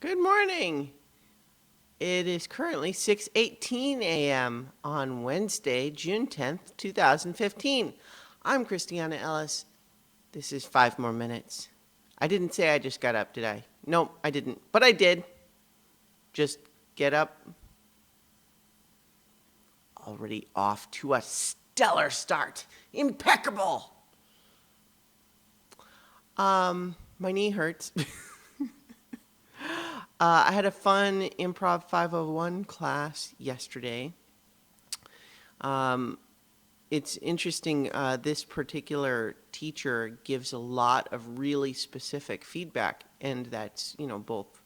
Good morning. It is currently 6:18 a.m. on Wednesday, June 10th, 2015. I'm Christiana Ellis. This is 5 more minutes. I didn't say I just got up, did I? Nope, I didn't. But I did. Just get up. Already off to a stellar start. Impeccable. My knee hurts. I had a fun Improv 501 class yesterday. Um, it's interesting. This particular teacher gives a lot of really specific feedback, and that's both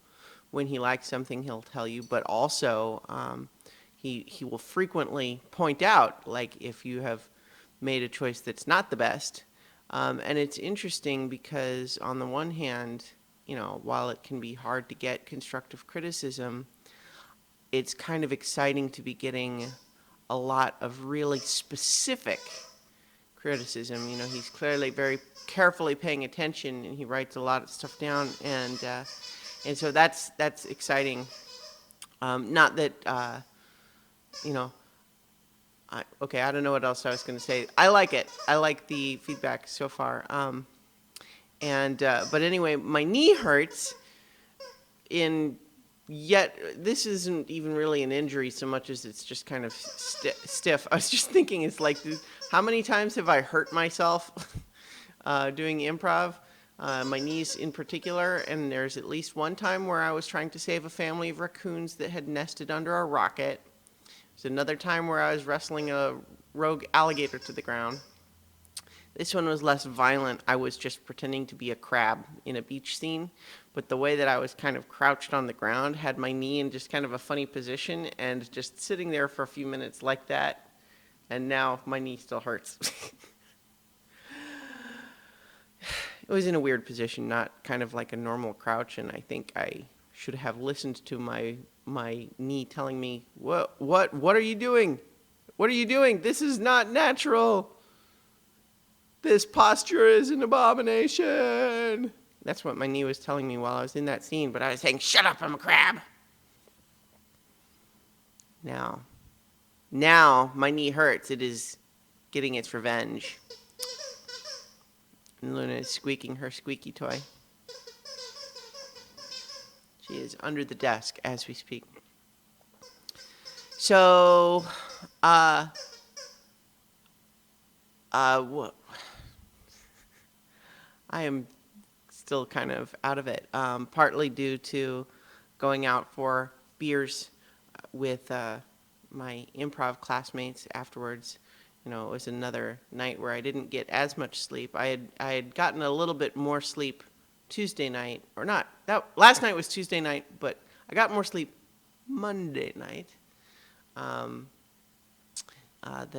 when he likes something he'll tell you, but also he will frequently point out like if you have made a choice that's not the best. And it's interesting because on the one hand, while it can be hard to get constructive criticism, it's kind of exciting to be getting a lot of really specific criticism. He's clearly very carefully paying attention, and he writes a lot of stuff down, and so that's exciting. Not that you know. I don't know what else I was going to say. I like it. I like the feedback so far. But anyway, my knee hurts. In Yet this isn't even really an injury so much as it's just kind of stiff. I was just thinking, it's like, how many times have I hurt myself doing improv? My knees in particular, and there's at least one time where I was trying to save a family of raccoons that had nested under a rocket. There's another time where I was wrestling a rogue alligator to the ground. This one was less violent. I was just pretending to be a crab in a beach scene, but the way that I was kind of crouched on the ground had my knee in just kind of a funny position, and just sitting there for a few minutes like that, and now my knee still hurts. It was in a weird position, not kind of like a normal crouch, and I think I should have listened to my knee telling me, what are you doing? What are you doing? This is not natural. This posture is an abomination. That's what my knee was telling me while I was in that scene, but I was saying, shut up, I'm a crab. Now my knee hurts. It is getting its revenge. And Luna is squeaking her squeaky toy. She is under the desk as we speak. So, what? I am still kind of out of it, partly due to going out for beers with my improv classmates afterwards. It was another night where I didn't get as much sleep. I had gotten a little bit more sleep Tuesday night, or not. Last night was Tuesday night, but I got more sleep Monday night than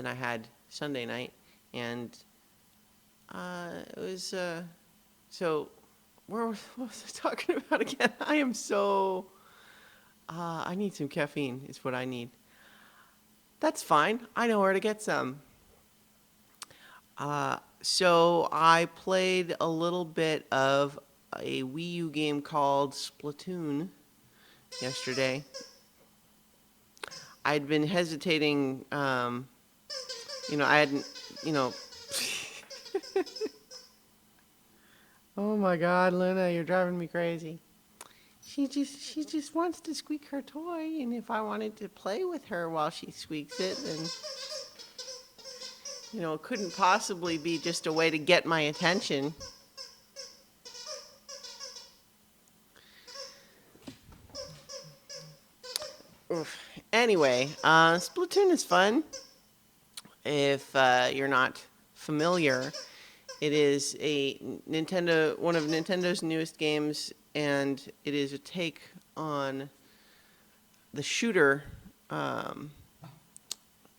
I had Sunday night, and it was so. What was I talking about again? I am so. I need some caffeine. Is what I need. That's fine. I know where to get some. So I played a little bit of a Wii U game called Splatoon yesterday. I'd been hesitating. I hadn't. Oh my God, Luna, you're driving me crazy. She just wants to squeak her toy, and if I wanted to play with her while she squeaks it, then it couldn't possibly be just a way to get my attention. Oof. Anyway, Splatoon is fun. If you're not familiar, it is one of Nintendo's newest games, and it is a take on the shooter.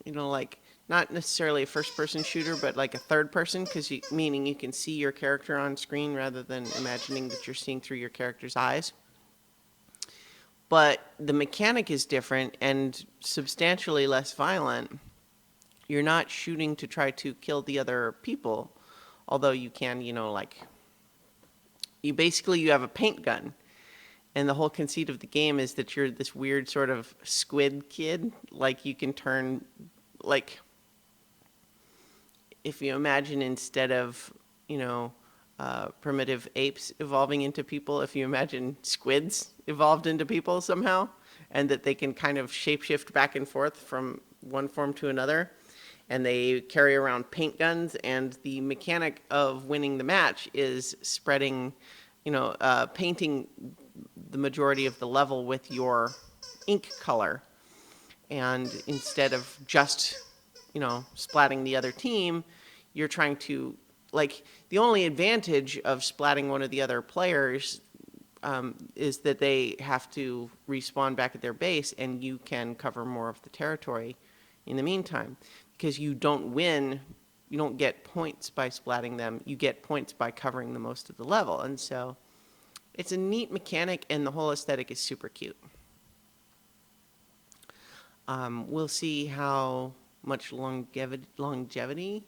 Like not necessarily a first-person shooter, but like a third-person, meaning you can see your character on screen rather than imagining that you're seeing through your character's eyes. But the mechanic is different and substantially less violent. You're not shooting to try to kill the other people, although you can, you have a paint gun, And the whole conceit of the game is that you're this weird sort of squid kid. Like you can turn, like, if you imagine instead of, you know, primitive apes evolving into people, if you imagine squids evolved into people somehow, and that they can kind of shapeshift back and forth from one form to another, and they carry around paint guns, and the mechanic of winning the match is spreading, painting the majority of the level with your ink color. And instead of just, splatting the other team, you're trying to, like, the only advantage of splatting one of the other players is that they have to respawn back at their base, and you can cover more of the territory in the meantime. Because you don't win, you don't get points by splatting them, you get points by covering the most of the level. And so it's a neat mechanic, and the whole aesthetic is super cute. We'll see how much longevity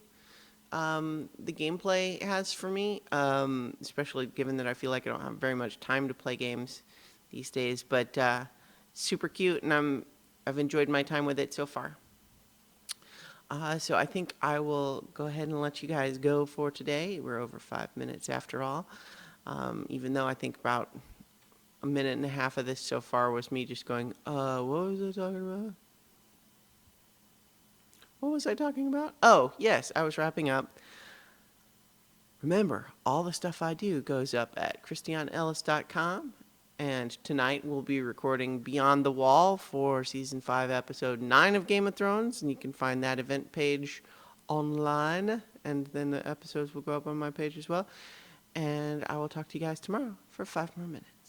the gameplay has for me, especially given that I feel like I don't have very much time to play games these days. But super cute, and I've enjoyed my time with it so far. So I think I will go ahead and let you guys go for today. We're over 5 minutes after all, even though I think about a minute and a half of this so far was me just going, what was I talking about? What was I talking about? Oh, yes, I was wrapping up. Remember, all the stuff I do goes up at christianellis.com. And tonight we'll be recording Beyond the Wall for Season 5, Episode 9 of Game of Thrones. And you can find that event page online. And then the episodes will go up on my page as well. And I will talk to you guys tomorrow for 5 more minutes.